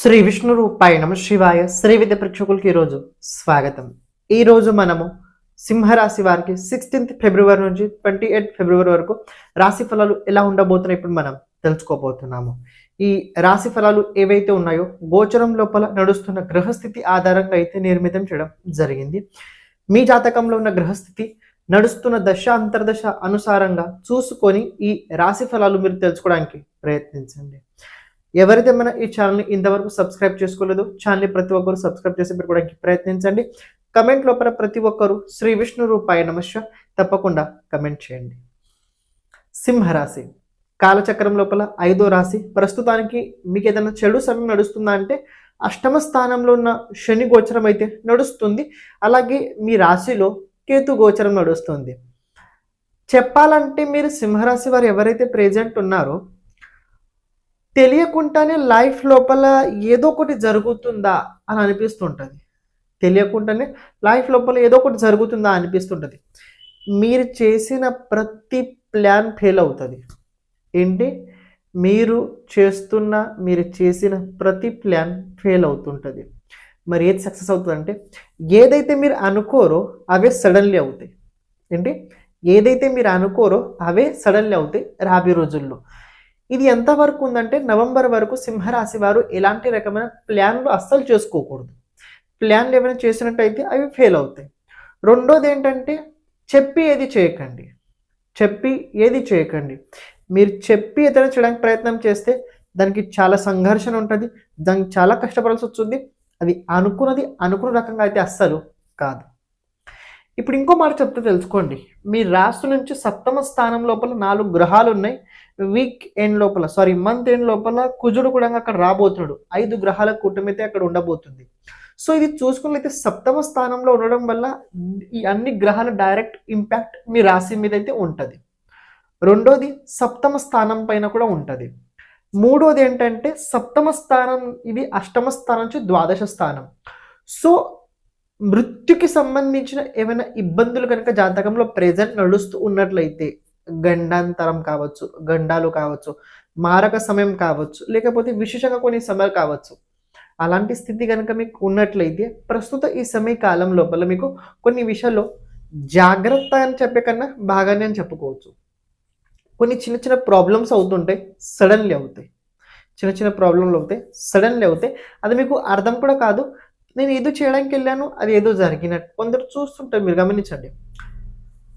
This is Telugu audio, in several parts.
శ్రీ విష్ణు రూపాయ నమ శివాయ శ్రీ విద్య ప్రేక్షకులకి ఈరోజు స్వాగతం. ఈరోజు మనము సింహరాశి వారికి 16th ఫిబ్రవరి నుంచి 28th ఫిబ్రవరి వరకు రాశి ఫలాలు ఎలా ఉండబోతున్నాయి ఇప్పుడు మనం తెలుసుకోబోతున్నాము. ఈ రాశి ఫలాలు ఏవైతే ఉన్నాయో గోచరం లోపల నడుస్తున్న గ్రహస్థితి ఆధారంగా అయితే నిర్మితం చేయడం జరిగింది. మీ జాతకంలో ఉన్న గ్రహస్థితి నడుస్తున్న దశ అంతర్దశ అనుసారంగా చూసుకొని ఈ రాశి ఫలాలు మీరు తెలుసుకోవడానికి ప్రయత్నించండి. ఎవరైతే మన ఈ ఛానల్ని ఇంతవరకు సబ్స్క్రైబ్ చేసుకోలేదో ఛానల్ని ప్రతి ఒక్కరు సబ్స్క్రైబ్ చేసి పెట్టుకోవడానికి ప్రయత్నించండి. కమెంట్ లోపల ప్రతి ఒక్కరు శ్రీ విష్ణు రూపాయ నమః తప్పకుండా కమెంట్ చేయండి. సింహరాశి కాలచక్రం లోపల 5వ రాశి. ప్రస్తుతానికి మీకు ఏదైనా చెడు సమయం నడుస్తుందా అంటే అష్టమ స్థానంలో ఉన్న శని గోచరం అయితే నడుస్తుంది. అలాగే మీ రాశిలో కేతు గోచరం నడుస్తుంది. చెప్పాలంటే మీరు సింహరాశి వారు ఎవరైతే ప్రెజెంట్ ఉన్నారో తెలియకుండానే లైఫ్ లోపల ఏదో ఒకటి జరుగుతుందా అని అనిపిస్తుంటుంది. తెలియకుండానే లైఫ్ లోపల ఏదో ఒకటి జరుగుతుందా అనిపిస్తుంటుంది. మీరు చేసిన ప్రతి ప్లాన్ ఫెయిల్ అవుతుంది. ఏంటి మీరు చేసిన ప్రతి ప్లాన్ ఫెయిల్ అవుతుంటుంది. మరి ఏది సక్సెస్ అవుతుందంటే ఏదైతే మీరు అనుకోరో అవే సడన్లీ అవుతాయి. ఏంటి ఏదైతే మీరు అనుకోరో అవే సడన్లీ అవుతాయి రాబోయే రోజుల్లో. ఇది ఎంతవరకు ఉందంటే నవంబర్ వరకు సింహరాశి వారు ఎలాంటి రకమైన ప్లాన్లు అస్సలు చేసుకోకూడదు. ప్లాన్లు ఏమైనా చేసినట్టయితే అవి ఫెయిల్ అవుతాయి. రెండోది ఏంటంటే చెప్పి ఏది చేయకండి. మీరు చెప్పి ఏదైనా చేయడానికి ప్రయత్నం చేస్తే దానికి చాలా సంఘర్షణ ఉంటుంది, దానికి చాలా కష్టపడాల్సి వస్తుంది. అది అనుకున్న రకంగా అయితే అస్సలు కాదు. ఇప్పుడు ఇంకో మాట చెప్తే తెలుసుకోండి. మీ రాశి నుంచి 7వ స్థానం లోపల 4 గ్రహాలు ఉన్నాయి. మంత్ ఎండ్ లోపల కుజుడు కూడా అక్కడ రాబోతున్నాడు. 5 గ్రహాల కూటమి అయితే అక్కడ ఉండబోతుంది. సో ఇది చూసుకున్నట్లయితే 7వ స్థానంలో ఉండడం వల్ల ఈ అన్ని గ్రహాల డైరెక్ట్ ఇంపాక్ట్ మీ రాశి మీద అయితే ఉంటుంది. రెండోది 7వ స్థానం పైన కూడా ఉంటుంది. మూడోది ఏంటంటే 7వ స్థానం ఇది 8వ స్థానం నుంచి 12వ స్థానం. సో మృత్యుకి సంబంధించిన ఏమైనా ఇబ్బందులు కనుక జాతకంలో ప్రెజెంట్ నడుస్తూ ఉన్నట్లయితే గండాంతరం కావచ్చు, గండాలు కావచ్చు, మారక సమయం కావచ్చు, లేకపోతే విశేషంగా కొన్ని సమయాలు కావచ్చు. అలాంటి స్థితి కనుక మీకు ఉన్నట్లయితే ప్రస్తుత ఈ సమయ కాలం లోపల మీకు కొన్ని విషయాల్లో జాగ్రత్త అని చెప్పే కన్నా బాగానే అని చెప్పుకోవచ్చు. కొన్ని చిన్న చిన్న ప్రాబ్లమ్స్ అవుతుంటాయి, సడన్లీ అవుతాయి. సడన్లీ అవుతాయి. అది మీకు అర్థం కూడా కాదు. నేను ఏదో చేయడానికి వెళ్ళాను, అది ఏదో జరిగినట్టు కొందరు చూస్తుంటారు. మీరు గమనించండి,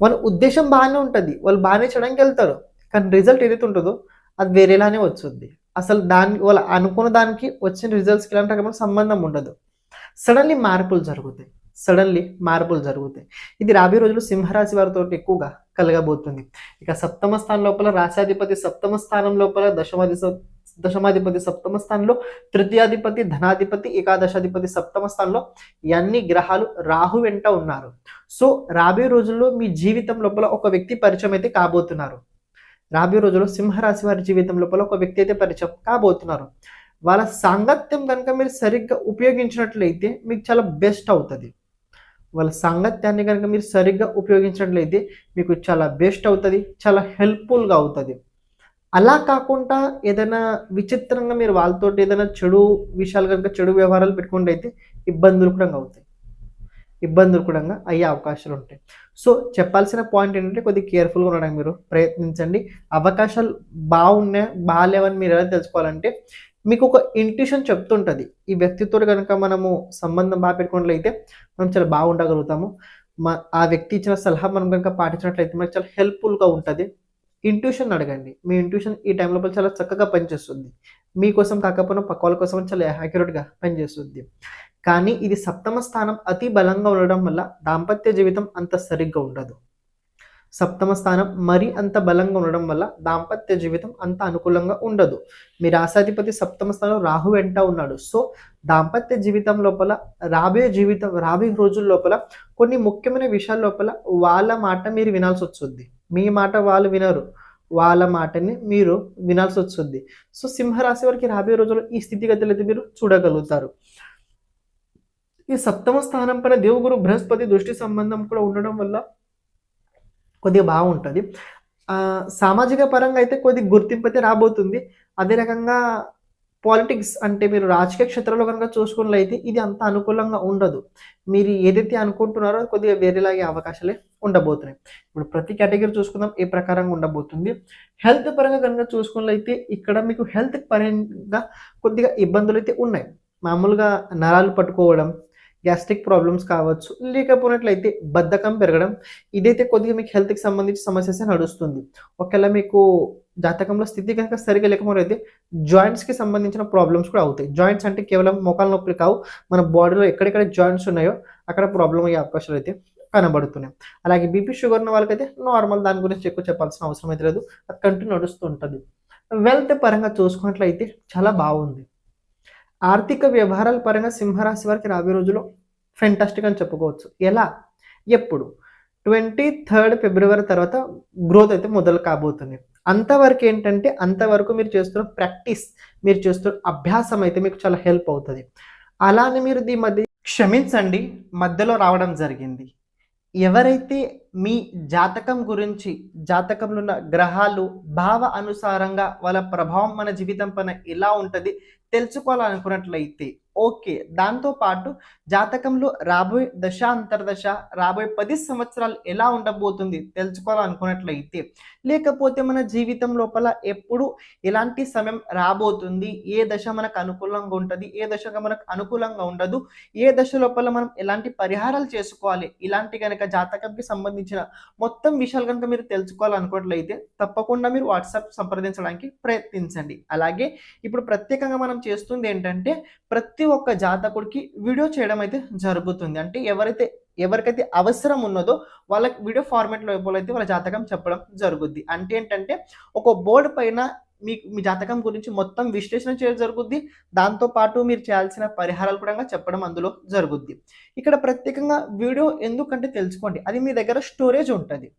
వాళ్ళ ఉద్దేశం బాగానే ఉంటుంది, వాళ్ళు బాగానే చేయడానికి వెళ్తారు, కానీ రిజల్ట్ ఏదైతే ఉంటుందో అది వేరేలానే వచ్చింది. అసలు వాళ్ళు అనుకున్న దానికి వచ్చిన రిజల్ట్స్కి ఇలాంటి రకమైన సంబంధం ఉండదు. సడన్లీ మార్పులు జరుగుతాయి. ఇది రాబోయే రోజులు సింహరాశి వారితో ఎక్కువగా కలగబోతుంది. ఇక 7వ స్థానం లోపల రాశాధిపతి 7వ స్థానం లోపల దశమాధిపతి 7వ స్థానంలో, తృతీయాధిపతి ధనాధిపతి ఏకాదశాధిపతి 7వ స్థానంలో ఈ అన్ని గ్రహాలు రాహు వెంట ఉన్నారు. సో రాబోయే రోజుల్లో మీ జీవితం లోపల ఒక వ్యక్తి పరిచయం అయితే కాబోతున్నారు. సింహరాశి వారి జీవితం లోపల ఒక వ్యక్తి అయితే పరిచయం కాబోతున్నారు. వాళ్ళ సాంగత్యం కనుక మీరు సరిగ్గా ఉపయోగించినట్లయితే మీకు చాలా బెస్ట్ అవుతుంది. చాలా హెల్ప్ఫుల్గా అవుతుంది. అలా కాకుండా ఏదైనా విచిత్రంగా మీరు వాళ్ళతో ఏదైనా చెడు విషయాలు కనుక చెడు వ్యవహారాలు పెట్టుకుంటే అయితే ఇబ్బందులు కూడా అయ్యే అవకాశాలు ఉంటాయి. సో చెప్పాల్సిన పాయింట్ ఏంటంటే కొద్దిగా కేర్ఫుల్గా ఉండడానికి మీరు ప్రయత్నించండి. అవకాశాలు బాగాలేవని మీరు ఎలా తెలుసుకోవాలంటే మీకు ఒక ఇంట్యూషన్ చెప్తుంటుంది. ఈ వ్యక్తితో కనుక మనము సంబంధం బాగా పెట్టుకున్నట్లయితే మనం చాలా బాగుండగలుగుతాము. ఆ వ్యక్తి ఇచ్చిన సలహా మనం కనుక పాటించినట్లయితే మనకు చాలా హెల్ప్ఫుల్గా ఉంటుంది. ఇంట్యూషన్ అడగండి. మీ ఇంట్యూషన్ ఈ టైం లోపల చాలా చక్కగా పనిచేస్తుంది. మీకోసం కాకపోయినా పక్క వాళ్ళ కోసం చాలా యాక్యురేట్గా పనిచేస్తుంది. కానీ ఇది 7వ స్థానం అతి బలంగా ఉండడం వల్ల దాంపత్య జీవితం అంత సరిగ్గా ఉండదు. 7వ స్థానం మరీ అంత బలంగా ఉండడం వల్ల దాంపత్య జీవితం అంత అనుకూలంగా ఉండదు. మీ రాశాధిపతి 7వ స్థానంలో రాహు వెంట ఉన్నాడు. సో దాంపత్య జీవితం లోపల రాబోయే రోజుల లోపల కొన్ని ముఖ్యమైన విషయాల లోపల వాళ్ళ మాట మీరు వినాల్సి వస్తుంది. మీ మాట వాళ్ళు వినరు, వాళ్ళ మాటని మీరు వినాల్సి వస్తుంది. సో సింహరాశి వారికి రాబోయే రోజుల్లో ఈ స్థితిగతులు అయితే మీరు చూడగలుగుతారు. ఈ 7వ స్థానం పైన దేవుగురు బృహస్పతి దృష్టి సంబంధం కూడా ఉండడం వల్ల కొద్దిగా బాగుంటుంది. సామాజిక పరంగా అయితే కొద్ది గుర్తింపు అయితే రాబోతుంది. అదే రకంగా పాలిటిక్స్ అంటే మీరు రాజకీయ క్షేత్రంలో కనుక చూసుకున్నట్లయితే ఇది అంత అనుకూలంగా ఉండదు. మీరు ఏదైతే అనుకుంటున్నారో అది కొద్దిగా వేరేలాగే అవకాశాలే ఉండబోతున్నాయి. ఇప్పుడు ప్రతి కేటగిరీ చూసుకుందాం ఏ ప్రకారంగా ఉండబోతుంది. హెల్త్ పరంగా కనుక చూసుకున్నట్లయితే ఇక్కడ మీకు హెల్త్ పరంగా కొద్దిగా ఇబ్బందులైతే ఉన్నాయి. మామూలుగా నరాలు పట్టుకోవడం, గ్యాస్ట్రిక్ ప్రాబ్లమ్స్ కావచ్చు, లేకపోయినట్లయితే బద్ధకం పెరగడం, ఇదైతే కొద్దిగా మీకు హెల్త్‌కి సంబంధించిన సమస్యసే నడుస్తుంది. ఒకవేళ మీకు జాతకంలో స్థితి కనుక సరిగ్గా లేకపోతే జాయింట్స్‌కి సంబంధించిన ప్రాబ్లమ్స్ కూడా అవుతాయి. జాయింట్స్ అంటే కేవలం మోకాళ్ళ నొప్పులు కావు. మన బాడీలో ఎక్కడెక్కడ జాయింట్స్ ఉన్నాయో అక్కడ ప్రాబ్లమ్ అయ్యే అవకాశాలైతే కనబడుతున్నాయి. అలాగే బీపీ, షుగర్ ఉన్న వాళ్ళకైతే నార్మల్, దాని గురించి ఎక్కువ చెప్పాల్సిన అవసరం అయితే లేదు. అది కంటిన్యూ నడుస్తూ ఉంటది. వెల్త్ పరంగా చూసుకున్నట్లయితే చాలా బాగుంది. ఆర్థిక వ్యవహారాల పరంగా సింహరాశి వారికి రాబోయే రోజుల్లో ఫెంటాస్టిక్ అని చెప్పుకోవచ్చు. ఎలా? ఎప్పుడు? 23 ఫిబ్రవరి తర్వాత గ్రోత్ అయితే మొదలు కాబోతుంది. అంతవరకు ఏంటంటే అంతవరకు మీరు చేస్తున్న ప్రాక్టీస్, మీరు చేస్తున్న అభ్యాసం అయితే మీకు చాలా హెల్ప్ అవుతది. అలానే మీరు ఈ మధ్య క్షమించండి, మధ్యలో రావడం జరిగింది. ఎవరైతే మీ జాతకం గురించి, జాతకంలో ఉన్న గ్రహాలు భావ అనుసారంగా వాళ్ళ ప్రభావం మన జీవితం పైన ఎలా ఉంటది తెలుసుకోవాలనుకున్నట్లయితే ఓకే. దాంతో పాటు జాతకంలో రాబోయే దశ, అంతర్దశ, రాబోయే 10 సంవత్సరాలు ఎలా ఉండబోతుంది తెలుసుకోవాలనుకున్నట్లయితే, లేకపోతే మన జీవితం లోపల ఎప్పుడు ఎలాంటి సమయం రాబోతుంది, ఏ దశ మనకు అనుకూలంగా ఉంటది, ఏ దశ మనకు అనుకూలంగా ఉండదు, ఏ దశ లోపల మనం ఎలాంటి పరిహారాలు చేసుకోవాలి, ఇలాంటి గనక జాతకంకి సంబంధించిన మొత్తం విషయాలు కనుక మీరు తెలుసుకోవాలనుకున్నట్లయితే తప్పకుండా మీరు వాట్సాప్ సంప్రదించడానికి ప్రయత్నించండి. అలాగే ఇప్పుడు ప్రత్యేకంగా మనం చేస్తుంది ఏంటంటే ప్రతి ఒక్క జాతకుడికి వీడియో చేయడం అయితే జరుగుతుంది. అంటే ఎవరికైతే అవసరం ఉన్నదో వాళ్ళకి వీడియో ఫార్మాట్ లోపల అయితే వాళ్ళ జాతకం చెప్పడం జరుగుద్ది. అంటే ఏంటంటే ఒక బోర్డు పైన మీ జాతకం గురించి మొత్తం విశ్లేషణ చేయడం జరుగుద్ది. దాంతో పాటు మీరు చేయాల్సిన పరిహారాలు కూడా చెప్పడం అందులో జరుగుద్ది. ఇక్కడ ప్రత్యేకంగా వీడియో ఎందుకంటే తెలుసుకోండి, అది మీ దగ్గర స్టోరేజ్ ఉంటది.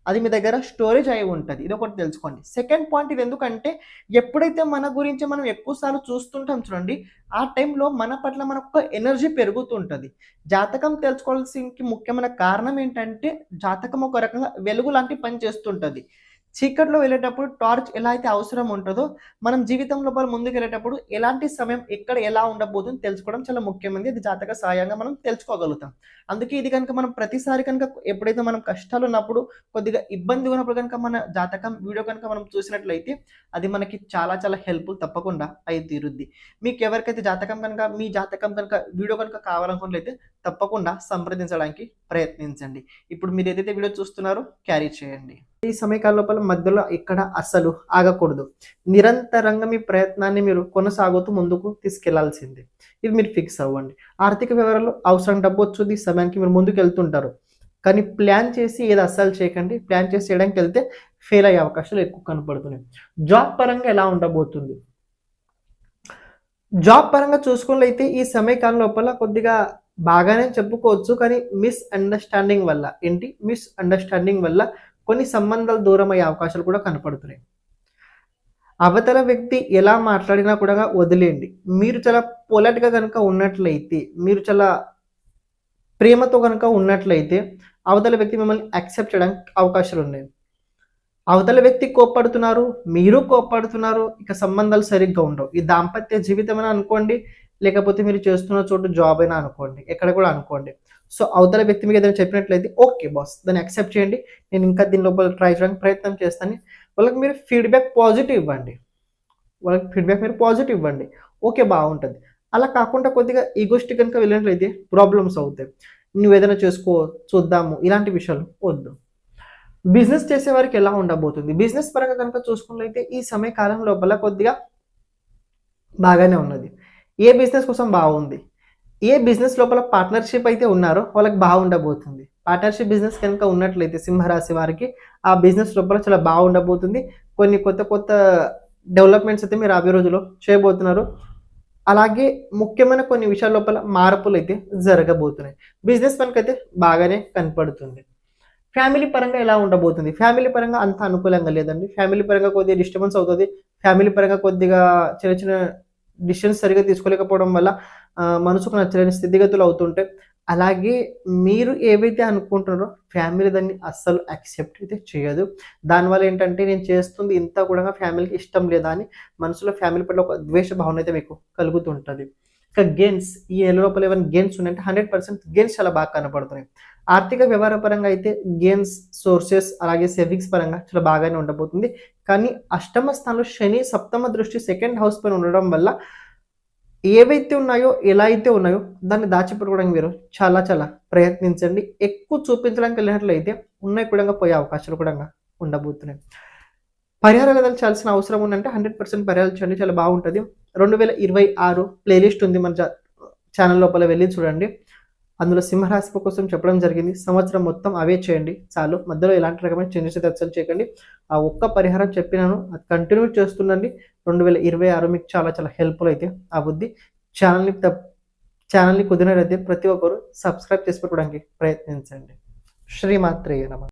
అది మీ దగ్గర స్టోరేజ్ అయి ఉంటది. ఇదొకటి తెలుసుకోండి. సెకండ్ పాయింట్, ఇది ఎందుకంటే ఎప్పుడైతే మన గురించి మనం ఎక్కువ సార్లు చూస్తుంటాం చూడండి, ఆ టైంలో మన పట్ల మనకు ఎనర్జీ పెరుగుతుంటది. జాతకం తెలుసుకోవాల్సిన ముఖ్యమైన కారణం ఏంటంటే జాతకం ఒక రకంగా వెలుగు లాంటి పని చేస్తుంటది. చీకట్లో వెళ్ళేటప్పుడు టార్చ్ ఎలా అయితే అవసరం ఉంటుందో, మనం జీవితం లోపల ముందుకు వెళ్ళేటప్పుడు ఎలాంటి సమయం ఎక్కడ ఎలా ఉండబోతుందో తెలుసుకోవడం చాలా ముఖ్యమైనది. ఇది జాతక సహాయంగా మనం తెలుసుకోగలుగుతాం. అందుకే ఇది కనుక మనం ప్రతిసారి కనుక ఎప్పుడైతే మనం కష్టాలు ఉన్నప్పుడు, కొద్దిగా ఇబ్బంది ఉన్నప్పుడు కనుక మన జాతకం వీడియో కనుక మనం చూసినట్లయితే అది మనకి చాలా చాలా హెల్ప్ఫుల్ తప్పకుండా అయి తీరుద్ది. మీకు ఎవరికైతే జాతకం కనుక మీ జాతకం కనుక వీడియో కనుక కావాలనుకున్నట్లయితే తప్పకుండా సంప్రదించడానికి ప్రయత్నించండి. ఇప్పుడు మీరు ఏదైతే వీడియో చూస్తున్నారో క్యారీ చేయండి. ఈ సమయకాల లోపల మధ్యలో ఇక్కడ అస్సలు ఆగకూడదు. నిరంతరంగా మీ ప్రయత్నాన్ని మీరు కొనసాగుతూ ముందుకు తీసుకెళ్లాల్సిందే. ఇది మీరు ఫిక్స్ అవ్వండి. ఆర్థిక వివరాలు అవసరం డబ్బు వచ్చుద్ది, సమయానికి మీరు ముందుకు వెళ్తుంటారు. కానీ ప్లాన్ చేసి ఏది అస్సలు చేయకండి. ప్లాన్ చేసి చేయడానికి వెళ్తే ఫెయిల్ అయ్యే అవకాశాలు ఎక్కువ కనపడుతున్నాయి. జాబ్ పరంగా ఎలా ఉండబోతుంది? జాబ్ పరంగా చూసుకున్నట్లయితే ఈ సమయకాలం లోపల కొద్దిగా బాగానే చెప్పుకోవచ్చు. కానీ మిస్ అండర్స్టాండింగ్ వల్ల కొన్ని సంబంధాలు దూరం అయ్యే అవకాశాలు కూడా కనపడుతున్నాయి. అవతల వ్యక్తి ఎలా మాట్లాడినా కూడా వదిలేయండి. మీరు చాలా పొలైట్గా కనుక ఉన్నట్లయితే, మీరు చాలా ప్రేమతో కనుక ఉన్నట్లయితే అవతల వ్యక్తి మిమ్మల్ని యాక్సెప్ట్ చేయడానికి అవకాశాలు ఉన్నాయి. అవతల వ్యక్తి కోప్పడుతున్నారు, మీరు కోప్పడుతున్నారు, ఇక సంబంధాలు సరిగ్గా ఉండవు. ఈ దాంపత్య జీవితమైనా అనుకోండి, లేకపోతే మీరు చేస్తున్న చోటు జాబ్ అయినా అనుకోండి, ఎక్కడ కూడా అనుకోండి. సో అవతల వ్యక్తి మీకు ఏదైనా చెప్పినట్లయితే ఓకే బాస్, దాన్ని యాక్సెప్ట్ చేయండి, నేను ఇంకా దీని లోపల ట్రై చేయడానికి ప్రయత్నం చేస్తాను. వాళ్ళకి మీరు ఫీడ్బ్యాక్ పాజిటివ్ ఇవ్వండి. ఓకే, బాగుంటుంది. అలా కాకుండా కొద్దిగా ఈగోస్టిక్ కనుక వెళ్ళినట్లయితే ప్రాబ్లమ్స్ అవుతాయి. నువ్వు ఏదైనా చేసుకో, చూద్దాము, ఇలాంటి విషయాలు వద్దు. బిజినెస్ చేసే వారికి ఎలా ఉండబోతుంది? బిజినెస్ పరంగా కనుక చూసుకున్నట్లయితే ఈ సమయ కాలం లోపల కొద్దిగా బాగానే ఉన్నది. ఏ బిజినెస్ కోసం బాగుంది, ఏ బిజినెస్ లోపల పార్ట్నర్షిప్ అయితే ఉన్నారో వాళ్ళకి బాగుండబోతుంది. పార్ట్నర్షిప్ బిజినెస్ కనుక ఉన్నట్లయితే సింహరాశి వారికి ఆ బిజినెస్ లోపల చాలా బాగుండబోతుంది. కొన్ని కొత్త డెవలప్మెంట్స్ అయితే మీరు రాబోయే రోజుల్లో చేయబోతున్నారు. అలాగే ముఖ్యమైన కొన్ని విషయాల లోపల మార్పులు అయితే జరగబోతున్నాయి. బిజినెస్ మనకైతే బాగానే కనపడుతుంది. ఫ్యామిలీ పరంగా ఎలా ఉండబోతుంది? ఫ్యామిలీ పరంగా అంత అనుకూలంగా లేదండి. ఫ్యామిలీ పరంగా కొద్దిగా డిస్టర్బెన్స్ అవుతుంది. ఫ్యామిలీ పరంగా కొద్దిగా చిన్న డిసిషన్స్ సరిగా తీసుకోలేకపోవడం వల్ల మనసుకు నచ్చలేని స్థితిగతులు అవుతుంటాయి. అలాగే మీరు ఏవైతే అనుకుంటున్నారో ఫ్యామిలీ దాన్ని అస్సలు యాక్సెప్ట్ అయితే చేయదు. దానివల్ల ఏంటంటే నేను చేస్తుంది ఇంత కూడా ఫ్యామిలీకి ఇష్టం లేదా అని మనసులో ఫ్యామిలీ పట్ల ఒక ద్వేష భావన అయితే మీకు కలుగుతూ ఉంటది. ఇక గెయిన్స్ ఈ ఏళ్ళ లోపల ఏమైనా గెయిన్స్ ఉన్నాయంటే 100% గెయిన్స్ చాలా బాగా కనపడుతున్నాయి. ఆర్థిక వ్యవహార పరంగా అయితే గెయిన్స్ సోర్సెస్ అలాగే సేవింగ్స్ పరంగా చాలా బాగానే ఉండబోతుంది. కానీ అష్టమ స్థానంలో శని సప్తమ దృష్టి సెకండ్ హౌస్ పైన ఉండడం వల్ల ఏవైతే ఉన్నాయో, ఎలా అయితే ఉన్నాయో దాన్ని దాచిపెట్టుకోవడానికి మీరు చాలా చాలా ప్రయత్నించండి. ఎక్కువ చూపించడానికి వెళ్ళినట్లయితే ఉన్నాయి కూడా పోయే అవకాశాలు కూడా ఉండబోతున్నాయి. పరిహారాలు ఏదైనా అవసరం ఉందంటే 100% పరిహారాలు చేయండి, చాలా బాగుంటది. 2026 ప్లేలిస్ట్ ఉంది మన ఛానల్ లోపల వెళ్ళి చూడండి. అందులో సింహరాశి కోసం చెప్పడం జరిగింది. సంవత్సరం మొత్తం అవే చేయండి చాలు. మధ్యలో ఎలాంటి రకమైన చేంజెస్ అయితే అస్సలు చేయకండి. ఆ ఒక్క పరిహారం చెప్పినాను, అది కంటిన్యూ చేస్తుండండి. 2026 మీకు చాలా చాలా హెల్ప్‌ఫుల్ అయితే అవుద్ది. ఛానల్‌ని కుదిరినట్లయితే ప్రతి ఒక్కరు సబ్స్క్రైబ్ చేసి పెట్టుకోవడానికి ప్రయత్నించండి. శ్రీమాత్రేయ నమః.